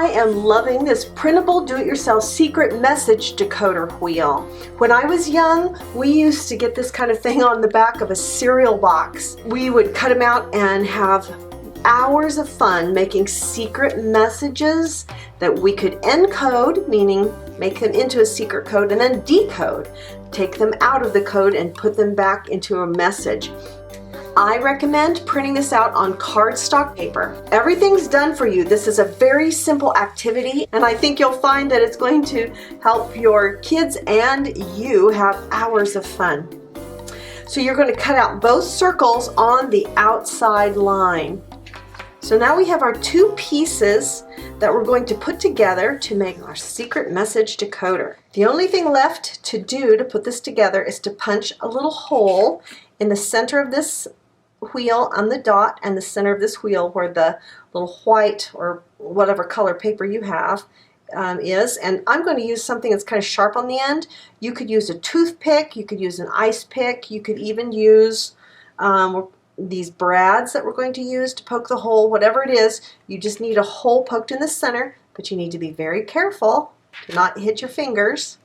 I am loving this printable do-it-yourself secret message decoder wheel. When I was young, we used to get this kind of thing on the back of a cereal box. We would cut them out and have hours of fun making secret messages that we could encode, meaning make them into a secret code, and then decode. Take them out of the code and put them back into a message. I recommend printing this out on cardstock paper. Everything's done for you. This is a very simple activity, and I think you'll find that it's going to help your kids and you have hours of fun. So you're going to cut out both circles on the outside line. So now we have our two pieces that we're going to put together to make our secret message decoder. The only thing left to do to put this together is to punch a little hole in the center of this wheel on the dot and the center of this wheel where the little white or whatever color paper you have is. And I'm going to use something that's kind of sharp on the end. You could use a toothpick, you could use an ice pick, you could even use these brads that we're going to use to poke the hole. Whatever it is, you just need a hole poked in the center, but you need to be very careful to not hit your fingers.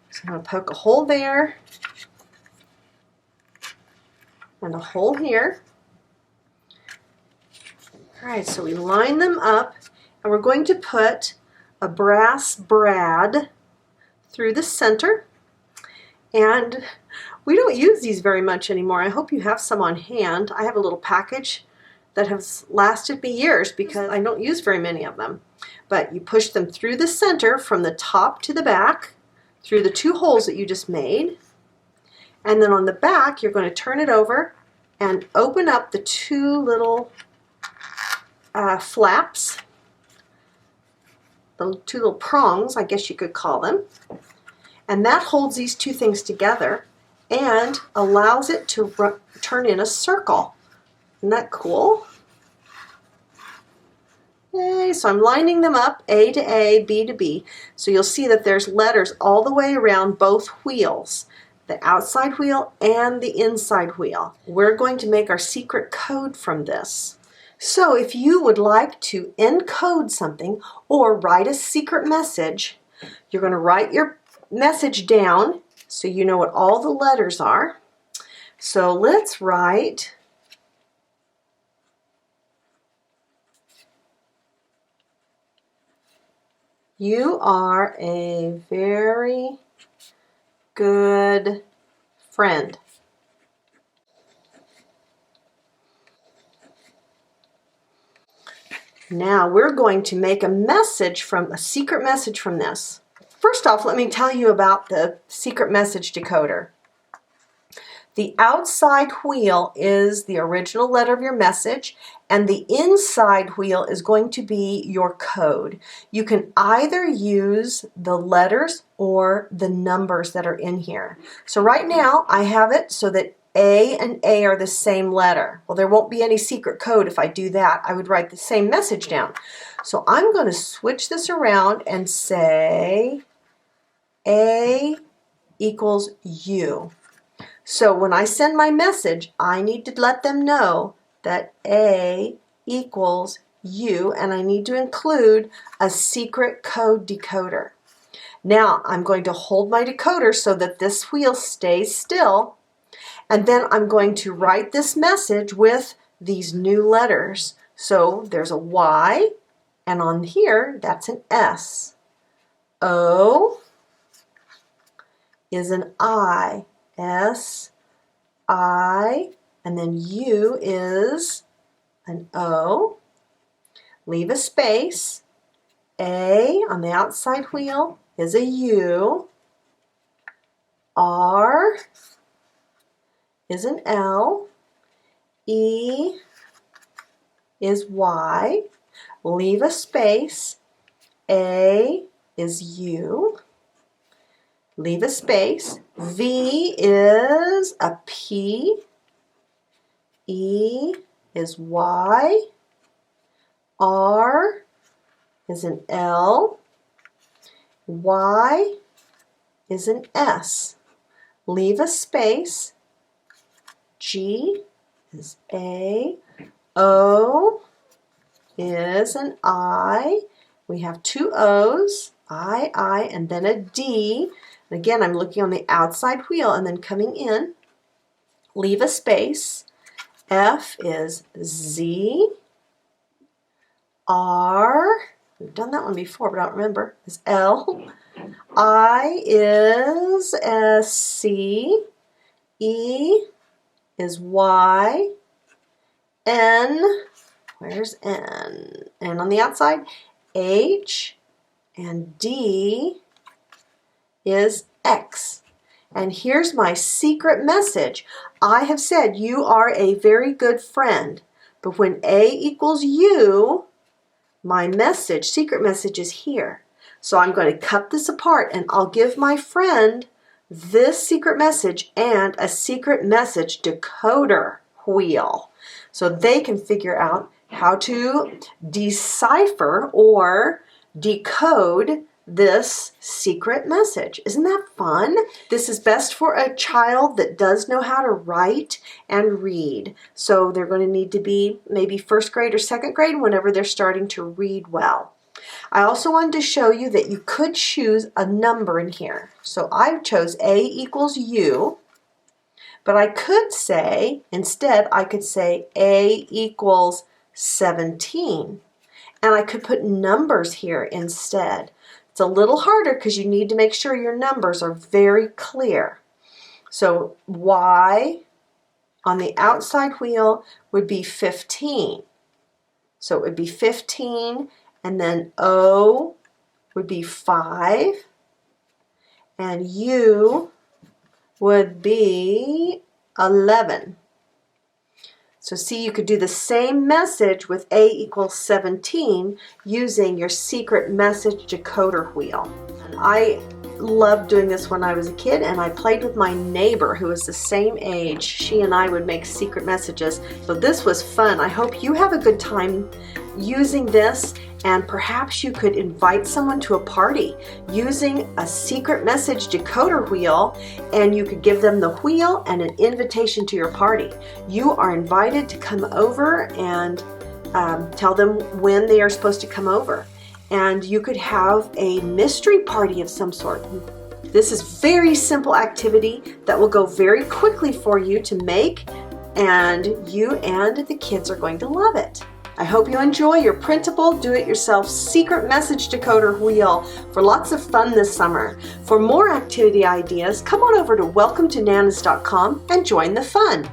So I'm going to poke a hole there and a hole here. Alright, so we line them up, and we're going to put a brass brad through the center. And we don't use these very much anymore. I hope you have some on hand. I have a little package that has lasted me years because I don't use very many of them. But you push them through the center from the top to the back, through the two holes that you just made. And then on the back, you're going to turn it over and open up the two little flaps, the two little prongs, I guess you could call them. And that holds these two things together and allows it to turn in a circle. Isn't that cool? Yay, so I'm lining them up, A to A, B to B. So you'll see that there's letters all the way around both wheels, the outside wheel and the inside wheel. We're going to make our secret code from this. So if you would like to encode something or write a secret message, you're going to write your message down so you know what all the letters are. So let's write "You are a very good friend." Now we're going to make a secret message from this. First off, let me tell you about the secret message decoder. The outside wheel is the original letter of your message, and the inside wheel is going to be your code. You can either use the letters or the numbers that are in here. So right now I have it so that A and A are the same letter. Well, there won't be any secret code if I do that. I would write the same message down. So I'm going to switch this around and say A equals U. So when I send my message, I need to let them know that A equals U, and I need to include a secret code decoder. Now I'm going to hold my decoder so that this wheel stays still, and then I'm going to write this message with these new letters. So there's a Y, and on here that's an S. O is an I. S, I, and then U is an O. Leave a space. A on the outside wheel is a U. R is an L. E is Y. Leave a space. A is U. Leave a space. V is a P. E is Y. R is an L. Y is an S. Leave a space. G is A. O is an I. we have two O's, I, and then a D. And again, I'm looking on the outside wheel and then coming in. Leave a space. F is Z. R, we've done that one before, but I don't remember, is L. I is C. E is Y. N, where's N? N on the outside. H, and D is X. And here's my secret message. I have said you are a very good friend, but when A equals U, my message, secret message, is here. So I'm going to cut this apart and I'll give my friend this secret message and a secret message decoder wheel so they can figure out how to decipher or decode this secret message. Isn't that fun? This is best for a child that does know how to write and read. So they're going to need to be maybe first grade or second grade whenever they're starting to read well. I also wanted to show you that you could choose a number in here. So I chose A equals U, but I could say, instead I could say A equals 17. And I could put numbers here instead. It's a little harder because you need to make sure your numbers are very clear. So Y on the outside wheel would be 15. So it would be 15, and then O would be 5, and U would be 11. So see, you could do the same message with A equals 17 using your secret message decoder wheel. And I loved doing this when I was a kid, and I played with my neighbor who was the same age. She and I would make secret messages. So this was fun. I hope you have a good time using this, and perhaps you could invite someone to a party using a secret message decoder wheel, and you could give them the wheel and an invitation to your party. You are invited to come over and tell them when they are supposed to come over. And you could have a mystery party of some sort. This is very simple activity that will go very quickly for you to make, and you and the kids are going to love it. I hope you enjoy your printable, do-it-yourself secret message decoder wheel for lots of fun this summer. For more activity ideas, come on over to welcometananas.com and join the fun.